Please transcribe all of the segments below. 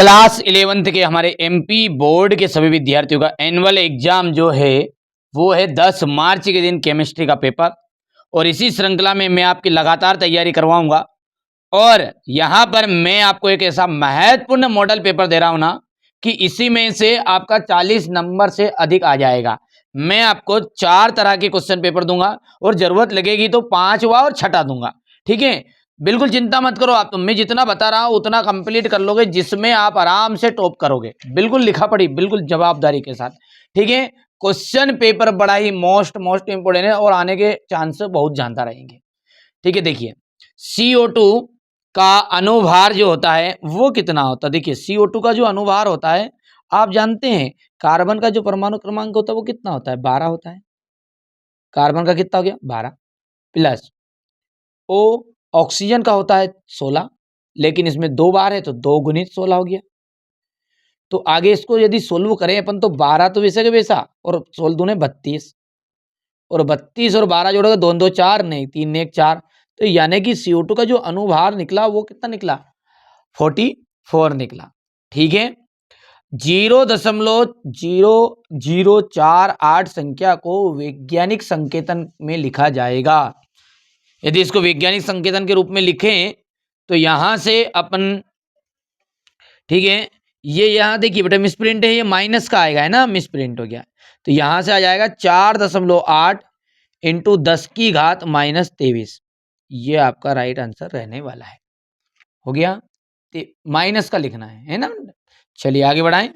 Class 11th के हमारे MP board के सभी विद्यार्थियों का एनुअल एग्जाम जो है वो है 10 मार्च के दिन केमिस्ट्री का पेपर। और इसी श्रृंखला में मैं आपकी लगातार तैयारी करवाऊंगा। और यहाँ पर मैं आपको एक ऐसा महत्वपूर्ण मॉडल पेपर दे रहा हूं ना कि इसी में से आपका 40 नंबर से अधिक आ जाएगा। मैं आपको 4 तरह के क्वेश्चन पेपर दूंगा और जरूरत लगेगी तो 5वां और छठा दूंगा। ठीक है, बिल्कुल चिंता मत करो। आप तो मैं जितना बता रहा हूं उतना कंप्लीट कर लोगे, जिसमें आप आराम से टॉप करोगे। बिल्कुल लिखा पढ़ी, बिल्कुल जवाबदारी के साथ। ठीक है, क्वेश्चन पेपर बड़ा ही मोस्ट इंपोर्टेंट है और आने के चांस बहुत ज्यादा रहेंगे। ठीक है, देखिए CO2 का अनुभार जो होता है वो कितना होता है। देखिए CO2 का जो अनुभार होता है, आप जानते हैं कार्बन का जो परमाणु क्रमांक होता है वो कितना होता है, 12 होता है। कार्बन का कितना हो गया, 12 प्लस ओ ऑक्सीजन का होता है 16, लेकिन इसमें 2 बार है तो 2 गुणित 16 हो गया। तो आगे इसको यदि सोल्व करें अपन तो 12 तो वैसे के वैसा और 16 दूने 32 और 32 और 12 जोड़ोगे 2 2 4 नहीं 3 1 4। तो यानी कि CO2 का जो अनुभार निकला वो कितना निकला, 44 निकला। ठीक है, 0.0048 संख्या को वैज्ञानिक संकेतन में लिखा जाएगा। यदि इसको वैज्ञानिक संकेतन के रूप में लिखें तो यहां से अपन, ठीक है, ये यहां देखिए बेटा मिसप्रिंट है, ये माइनस का आएगा है ना, मिसप्रिंट हो गया। तो यहां से आ जाएगा 4.8 इंटू 10 की घात -23। ये आपका राइट आंसर रहने वाला है। हो गया, माइनस का लिखना है ना। चलिए आगे बढ़ाएं।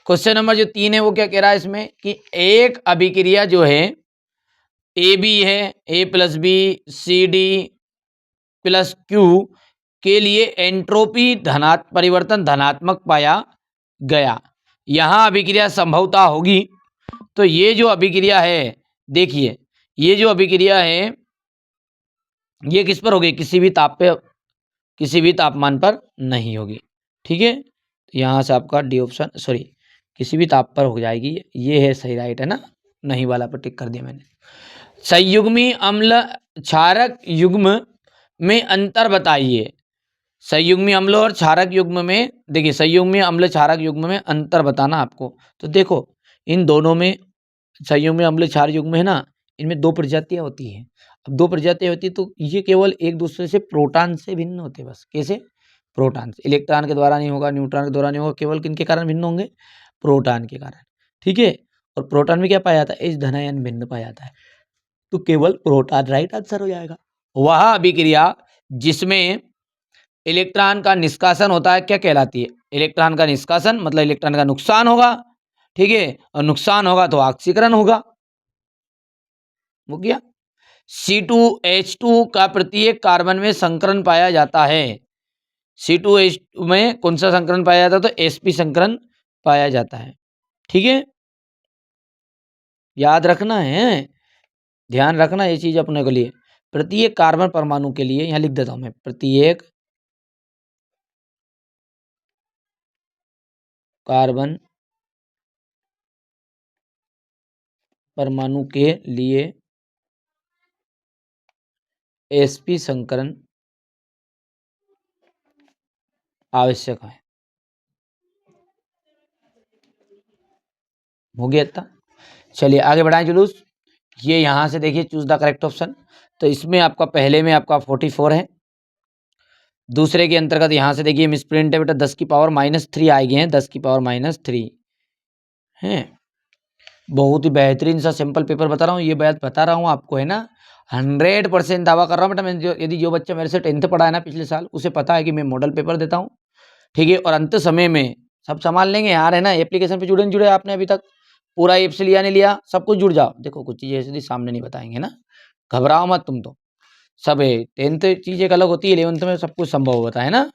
क्वेश्चन नंबर जो 3 है वो क्या कह रहा है इसमें कि एक अभिक्रिया जो है AB है, A+B CD प्लस Q के लिए एंट्रोपी परिवर्तन धनात्मक पाया गया। यहां अभिक्रिया संभवतः होगी। तो ये जो अभिक्रिया है, देखिए ये जो अभिक्रिया है ये किस पर होगी, किसी भी ताप पे, किसी भी तापमान पर नहीं होगी। ठीक है, यहां से आपका डी ऑप्शन, सॉरी किसी भी ताप पर हो जाएगी। ये है सही, राइट है ना, नहीं वाला पर टिक कर दिया मैंने। संयुग्मी अम्ल क्षारक युग्म में अंतर बताइए। संयुग्मी अम्ल और क्षारक युग्म में, देखिए संयुग्मी अम्ल क्षारक युग्म में अंतर बताना आपको। तो देखो इन दोनों में, संयुग्मी अम्ल क्षारक युग्म है ना, इनमें 2 प्रजातियां होती हैं। अब 2 प्रजातियां होती है तो ये केवल एक दूसरे से प्रोटॉन से भिन्न होते हैं बस। कैसे, प्रोटॉन से, इलेक्ट्रॉन के द्वारा नहीं होगा, न्यूट्रॉन के द्वारा नहीं होगा, केवल किनके कारण भिन्न होंगे, प्रोटॉन के कारण। ठीक है, और प्रोटॉन में क्या पाया जाता है, H धनायन भिन्न पाया जाता है। तो केवल प्रोटॉन राइट आंसर हो जाएगा। वह अभिक्रिया जिसमें इलेक्ट्रॉन का निष्कासन होता है क्या कहलाती है, इलेक्ट्रॉन का निष्कासन मतलब इलेक्ट्रॉन का नुकसान होगा। ठीक है, और नुकसान होगा तो ऑक्सीकरण होगा। हो गया। C2H2 का प्रत्येक कार्बन में संकरण पाया जाता है। C2H2 में कौन सा संकरण पाया जाता है, तो sp संकरण पाया जाता है। ठीक है, याद रखना है, ध्यान रखना ये चीज अपने के लिए। प्रत्येक कार्बन परमाणु के लिए, यहां लिख देता हूं मैं, प्रत्येक कार्बन परमाणु के लिए sp संकरण आवश्यक है। हो गया था। चलिए आगे बढ़ाएं जुलूस। ये यहां से देखिए चूज द करेक्ट ऑप्शन। तो इसमें आपका पहले में आपका 44 है, दूसरे के अंतर्गत यहां से देखिए मिसप्रिंट है बेटा, 10 की पावर -3 आ गए हैं, 10 की पावर -3 है। बहुत ही बेहतरीन सा सिंपल पेपर बता रहा हूँ, ये बात बता रहा हूँ आपको है ना, 100% दावा कर रहा हूँ बेटा। मैं यदि जो बच्चा मेरे से 10th पढ़ा है ना पिछले साल, उसे पता है कि मैं मॉडल पेपर देता हूँ। ठीक है, और अंत समय में सब संभाल लेंगे यार है ना। एप्लीकेशन पे जुड़े नहीं जुड़े आपने अभी तक, पूरा ऐप से लिया नहीं लिया, सब कुछ जुड़ जाओ। देखो कुछ चीजें ऐसी सामने नहीं बताएंगे ना, घबराओ मत तुम तो। सब है, 10th चीज एक अलग होती है, 11th में सब कुछ संभव होता है ना।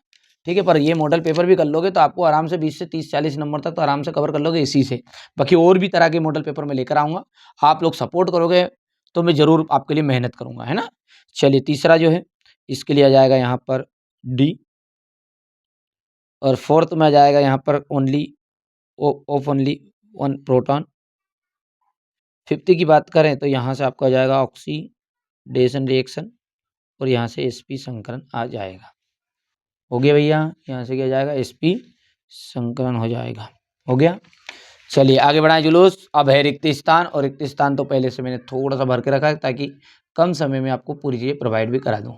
ठीक है, पर ये मॉडल पेपर भी कर लोगे तो आपको आराम से 20 से 30 40 नंबर तक तो आराम से कवर कर लोगे इसी से। बाकी और भी तरह के मॉडल पेपर मैं लेकर आऊंगा, आप लोग सपोर्ट करोगे तो मैं जरूर आपके लिए मेहनत करूंगा है ना। चलिए तीसरा जो है इसके लिए आ जाएगा यहाँ पर डी, और फोर्थ में आ जाएगा यहाँ पर only of only 1 proton. Fifth की बात करें तो यहाँ से आपका आ जाएगा ऑक्सीडेशन रिएक्शन, और यहाँ से sp संकरण आ जाएगा। हो गया भैया, यहाँ से क्या जाएगा sp संकलन हो जाएगा। हो गया। चलिए आगे बढ़ाएं जुलूस। अब है रिक्त स्थान, और रिक्त स्थान तो पहले से मैंने थोड़ा सा भर के रखा है ताकि कम समय में आपको पूरी चीज़ें प्रोवाइड भी करा दूं।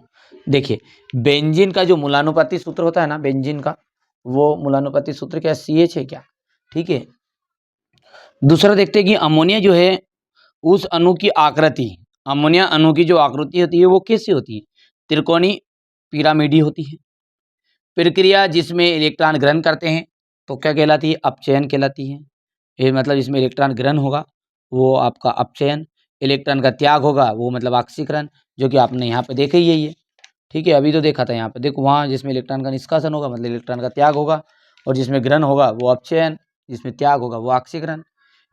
देखिए बेंजीन का जो मूलानुपाती सूत्र होता है ना, बेंजीन का वो मूलानुपाती सूत्र क्या CH है क्या? ठीक है। दूसरा देखते हैं कि अमोनिया जो है उस अणु की आकृति, अमोनिया अणु की जो आकृति होती है वो कैसी होती है? त्रिकोणी पिरामिडी होती है। प्रक्रिया जिसमें इलेक्ट्रॉन ग्रहण करते हैं तो क्या कहलाती है? अपचयन कहलाती है। ये मतलब जिसमें इलेक्ट्रॉन ग्रहण होगा वो आपका अपचयन, इलेक्ट्रॉन का त्याग होगा वो मतलब ऑक्सीकरण, जो कि आपने यहाँ पे देखा ही यही है। ठीक है, अभी तो देखा था यहाँ पे, देखो वहाँ जिसमें इलेक्ट्रॉन का निष्कासन होगा मतलब इलेक्ट्रॉन का त्याग होगा, और जिसमें ग्रहण होगा वो अपचयन, जिसमें त्याग होगा वो ऑक्सीकरण।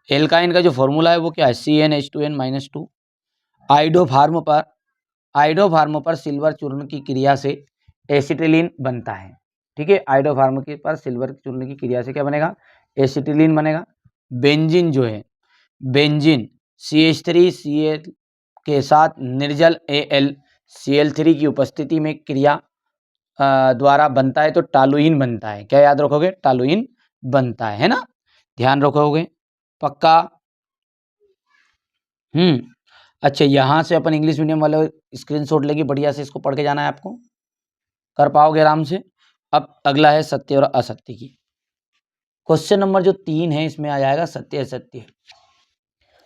एल्काइन का जो फॉर्मूला है वो क्या है? CnH2n-2। आइडोफार्म पर सिल्वर चूर्ण की क्रिया से एसिटिलीन बनता है। ठीक है, आइडोफार्म के पर सिल्वर चूर्ण की क्रिया से क्या बनेगा? एसिटिलीन बनेगा। बेंजीन जो है, बेंजीन CH3Cl के साथ निर्जल AlCl3 की उपस्थिति में क्रिया द्वारा बनता है तो टालुइन बनता है। क्या याद रखोगे? टालुइन बनता है ना? ध्यान रखोगे पक्का? अच्छा, यहाँ से अपन इंग्लिश मीडियम वाले स्क्रीनशॉट लेके बढ़िया से इसको पढ़ के जाना है आपको, कर पाओगे आराम से। अब अगला है सत्य और असत्य की। क्वेश्चन नंबर जो 3 है इसमें आ जाएगा सत्य असत्य।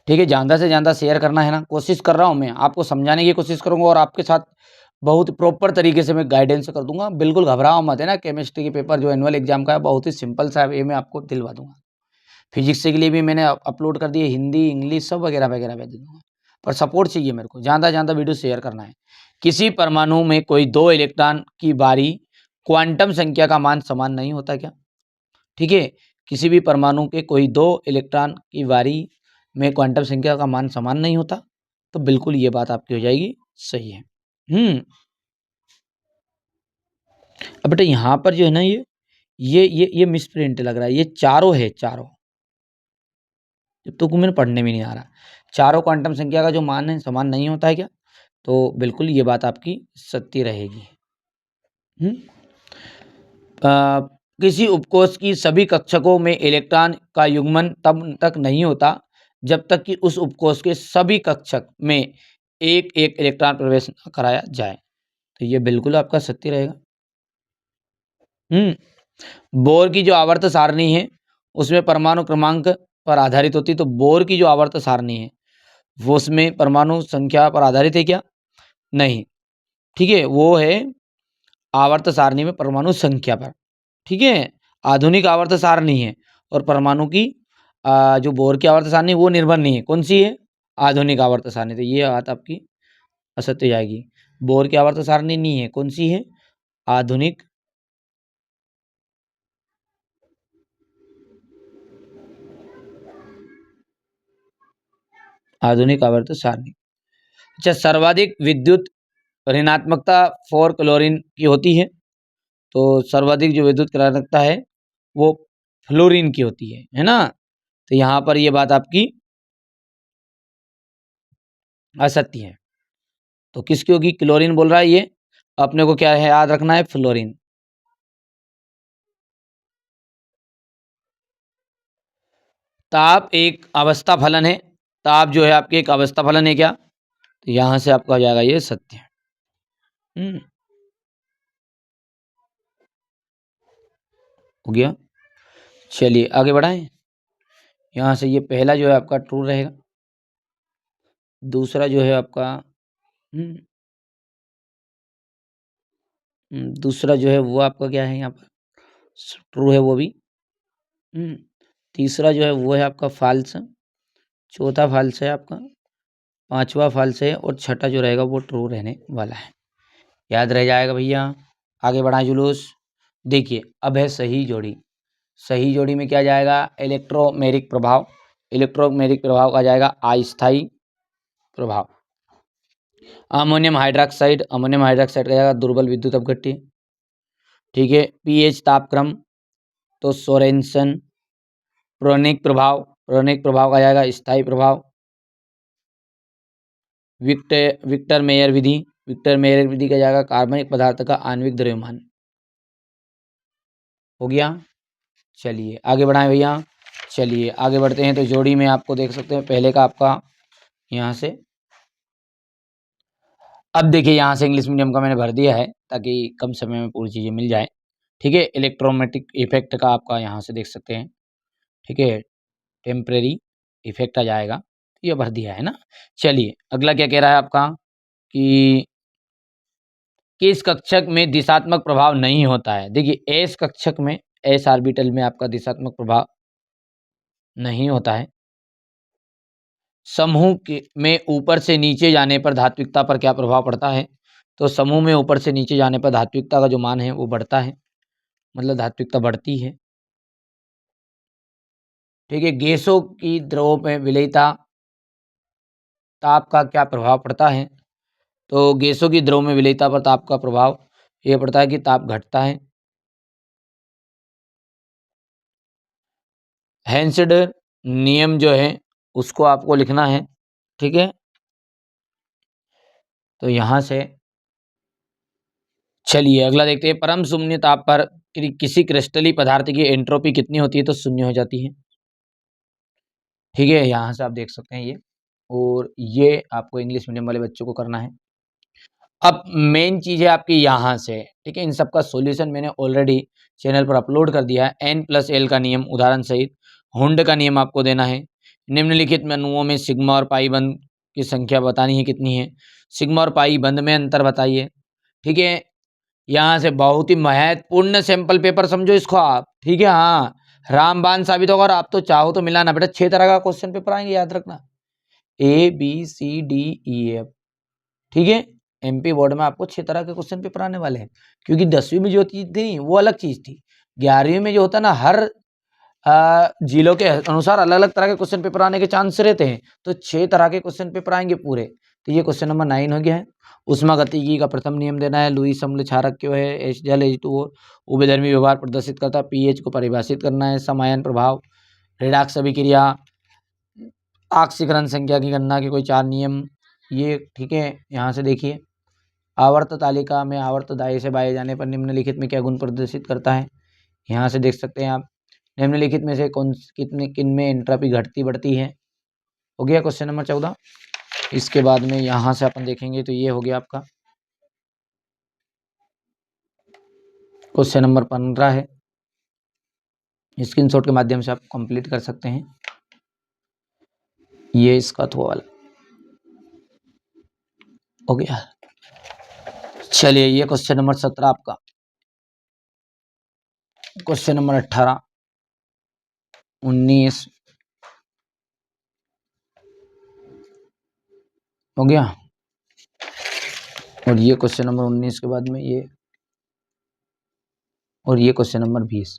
ठीक है, ज़्यादा से ज़्यादा शेयर करना है ना, कोशिश कर रहा हूँ मैं आपको समझाने की कोशिश करूँगा और आपके साथ बहुत प्रॉपर तरीके से मैं गाइडेंस कर दूंगा। बिल्कुल घबराओ मत है ना, केमिस्ट्री के पेपर जो एनुअल एग्जाम का है बहुत ही सिंपल सा है, ये मैं आपको दिलवा दूंगा। फिजिक्स के लिए भी मैंने अपलोड कर दिए, हिंदी इंग्लिश सब वगैरह वगैरह भेज दूंगा, पर सपोर्ट चाहिए मेरे को, ज़्यादा ज़्यादा वीडियो शेयर करना है। किसी परमाणु में कोई 2 इलेक्ट्रॉन की बारी क्वांटम संख्या का मान समान नहीं होता क्या? ठीक है, किसी भी परमाणु के कोई 2 इलेक्ट्रॉन की बारी में क्वांटम संख्या का मान समान नहीं होता, तो बिल्कुल ये बात आपकी हो जाएगी सही है। अब बेटा यहाँ पर जो है ना ये मिसप्रिंट लग रहा है, ये चारों है, चारों जब तक मैंने पढ़ने में नहीं आ रहा, चारों क्वांटम संख्या का जो मान है समान नहीं होता है क्या? तो बिल्कुल ये बात आपकी सत्य रहेगी। किसी उपकोष की सभी कक्षकों में इलेक्ट्रॉन का युग्मन तब तक नहीं होता जब तक कि उस उपकोष के सभी कक्षक में एक एक इलेक्ट्रॉन प्रवेश न कराया जाए, तो ये बिल्कुल आपका सत्य रहेगा। बोर की जो आवर्त सारणी है उसमें परमाणु क्रमांक पर आधारित होती है, तो बोर की जो आवर्त सारणी है वो उसमें परमाणु संख्या पर आधारित है क्या? नहीं। ठीक है, वो है आवर्त सारणी में परमाणु संख्या पर। ठीक है, आधुनिक आवर्त सारणी है और परमाणु की जो बोर की आवर्त सारणी वो निर्भर नहीं है। कौन सी है? आधुनिक आवर्त सारणी। तो ये बात आपकी असत्य जाएगी। बोर की आवर्त सारणी नहीं है, कौन सी है? आधुनिक आधुनिक आवर्त सारणी। अच्छा, सर्वाधिक विद्युत ऋणात्मकता 4 क्लोरीन की होती है, तो सर्वाधिक जो विद्युत ऋणात्मकता है वो फ्लोरीन की होती है ना? तो यहाँ पर ये बात आपकी असत्य है। तो किसकी होगी? क्लोरीन बोल रहा है ये, अपने को क्या है याद रखना है? फ्लोरीन। ताप एक अवस्था फलन है, ताप जो है आपके एक अवस्था फलन है क्या? तो यहाँ से आपका हो जाएगा ये सत्य। हम्म, हो गया। चलिए आगे बढ़ाएं। यहाँ से ये पहला जो है आपका ट्रू रहेगा, दूसरा जो है आपका दूसरा जो है वो आपका क्या है यहाँ पर? ट्रू है वो भी। तीसरा जो है वो है आपका फाल्स, चौथा फाल्स है आपका, पांचवा फाल्स है और छठा जो रहेगा वो ट्रू रहने वाला है। याद रह जाएगा भैया। आगे बढ़ाएं जुलूस। देखिए अब है सही जोड़ी। सही जोड़ी में क्या जाएगा? इलेक्ट्रोमेरिक प्रभाव। इलेक्ट्रोमेरिक प्रभाव का जाएगा अस्थायी प्रभाव। अमोनियम हाइड्रोक्साइड का जाएगा दुर्बल विद्युत अपघट्य। ठीक है, पीएच तापक्रम तो सोरेनसन। प्रोनिक प्रभाव का जाएगा स्थायी प्रभाव। विक्टर मेयर विधि का जाएगा कार्बनिक पदार्थ का आणविक द्रव्यमान। हो गया। चलिए आगे बढ़ाएं भैया। चलिए आगे बढ़ते हैं। तो जोड़ी में आपको देख सकते हैं पहले का आपका यहाँ से, अब देखिए यहाँ से इंग्लिश मीडियम का मैंने भर दिया है ताकि कम समय में पूरी चीज़ें मिल जाए। ठीक है, इलेक्ट्रोमैटिक इफेक्ट का आपका यहाँ से देख सकते हैं। ठीक है, टेम्परेरी इफेक्ट आ जाएगा, ये भर दिया है ना। चलिए अगला क्या कह रहा है आपका कि किस कक्षक में दिशात्मक प्रभाव नहीं होता है। देखिए एस कक्षक में, एस ऑर्बिटल में आपका दिशात्मक प्रभाव नहीं होता है। समूह के में ऊपर से नीचे जाने पर धात्विकता पर क्या प्रभाव पड़ता है। तो समूह में ऊपर से नीचे जाने पर धात्विकता का जो मान है वो बढ़ता है, मतलब धात्विकता बढ़ती है। ठीक है, गैसों की द्रव में विलेयता ताप का क्या प्रभाव पड़ता है। तो गैसों की द्रव में विलेयता पर ताप का प्रभाव ये पड़ता है कि ताप घटता है। हेंस्ड नियम जो है उसको आपको लिखना है। ठीक है, तो यहाँ से चलिए अगला देखते हैं। परम शून्य ताप पर किसी क्रिस्टली पदार्थ की एंट्रोपी कितनी होती है। तो शून्य हो जाती है। ठीक है, यहाँ से आप देख सकते हैं ये, और ये आपको इंग्लिश मीडियम वाले बच्चों को करना है। अब मेन चीज़ है आपकी यहाँ से। ठीक है, इन सब का सॉल्यूशन मैंने ऑलरेडी चैनल पर अपलोड कर दिया है। n+l का नियम उदाहरण सहित, हुंड का नियम आपको देना है। निम्नलिखित में अणुओं में सिग्मा और पाई बंद की संख्या बतानी है कितनी है। सिग्मा और पाई बंद में अंतर बताइए। ठीक है, यहाँ से बहुत ही महत्वपूर्ण सैंपल पेपर समझो इसको आप। ठीक है, हाँ रामबाण साबित होगा। और आप तो चाहो तो मिलाना बेटा, 6 तरह का क्वेश्चन पेपर आएंगे, याद रखना, ABCDEF। ठीक है, MP बोर्ड में आपको 6 तरह के क्वेश्चन पेपर आने वाले हैं, क्योंकि 10वीं में जो चीज थी वो अलग चीज थी। 11वीं में जो होता ना, हर जिलों के अनुसार अलग अलग तरह के क्वेश्चन पेपर आने के चांस रहते हैं। तो 6 तरह के क्वेश्चन पेपर आएंगे पूरे। तो ये क्वेश्चन नंबर 9 हो गया है। उष्मागतिकी का प्रथम नियम देना है। लुईस अम्ल क्षारक क्यों है। H जल H2O उभयधर्मी व्यवहार प्रदर्शित करता है। pH को परिभाषित करना है। समायन प्रभाव, रेडॉक्स अभिक्रिया, ऑक्सीकरण संख्या की गणना के कोई 4 नियम ये। ठीक है, यहाँ से देखिए आवर्त तालिका में आवर्त दाएं से बाएं जाने पर निम्नलिखित में क्या गुण प्रदर्शित करता है। यहाँ से देख सकते हैं आप, निम्नलिखित में से कौन कितने किन में एंट्रोपी घटती बढ़ती है। हो गया क्वेश्चन नंबर 14। इसके बाद में यहाँ से अपन देखेंगे तो ये हो गया आपका क्वेश्चन नंबर 15 है। स्क्रीनशॉट के माध्यम से आप कंप्लीट कर सकते हैं। ये इसका थोड़ा वाला हो गया। चलिए ये क्वेश्चन नंबर 17 आपका। क्वेश्चन नंबर 18, 19 हो गया, और ये क्वेश्चन नंबर 19 के बाद में ये, और ये क्वेश्चन नंबर 20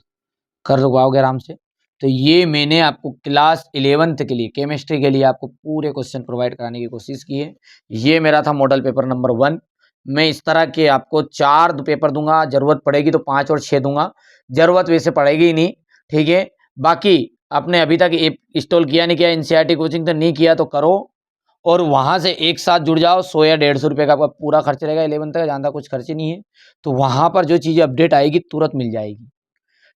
कर पाओगे आराम से। तो ये मैंने आपको क्लास 11th के लिए केमिस्ट्री के लिए आपको पूरे क्वेश्चन प्रोवाइड कराने की कोशिश की है। ये मेरा था मॉडल पेपर नंबर 1। मैं इस तरह के आपको 4 पेपर दूंगा, जरूरत पड़ेगी तो 5 और 6 दूंगा, जरूरत वैसे पड़ेगी ही नहीं। ठीक है, बाकी आपने अभी तक इंस्टॉल किया नहीं किया, NCERT कोचिंग तो नहीं किया तो करो, और वहां से एक साथ जुड़ जाओ। 100 या 150 रुपये का आपका पूरा खर्च रहेगा। 11th का ज़्यादा कुछ खर्च नहीं है। तो वहां पर जो चीज़ें अपडेट आएगी तुरंत मिल जाएगी।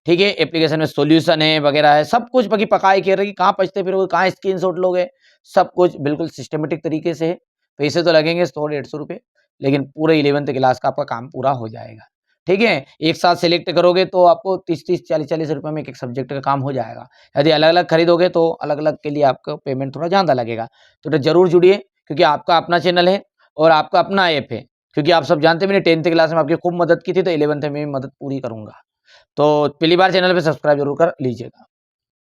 ठीक है, एप्लीकेशन में सॉल्यूशन है वगैरह है सब कुछ, बाकी पकाए कह रहे कि कहाँ पछते फिरोगे, कहाँ स्क्रीनशॉट लोगे, सब कुछ बिल्कुल सिस्टमेटिक तरीके से है। पैसे तो लगेंगे 100-150 रुपये, लेकिन पूरे 11th क्लास का आपका काम पूरा हो जाएगा। ठीक है, एक साथ सिलेक्ट करोगे तो आपको 30-30, 40-40 रुपये में एक सब्जेक्ट का काम हो जाएगा। यदि अलग अलग खरीदोगे तो अलग अलग के लिए आपका पेमेंट थोड़ा ज़्यादा लगेगा। तो जरूर जुड़िए, क्योंकि आपका अपना चैनल है और आपका अपना ऐप है। क्योंकि आप सब जानते हैं मैंने 10th क्लास में आपकी खूब मदद की थी, तो 11th में भी मदद पूरी करूंगा। तो पहली बार चैनल पे सब्सक्राइब जरूर कर लीजिएगा।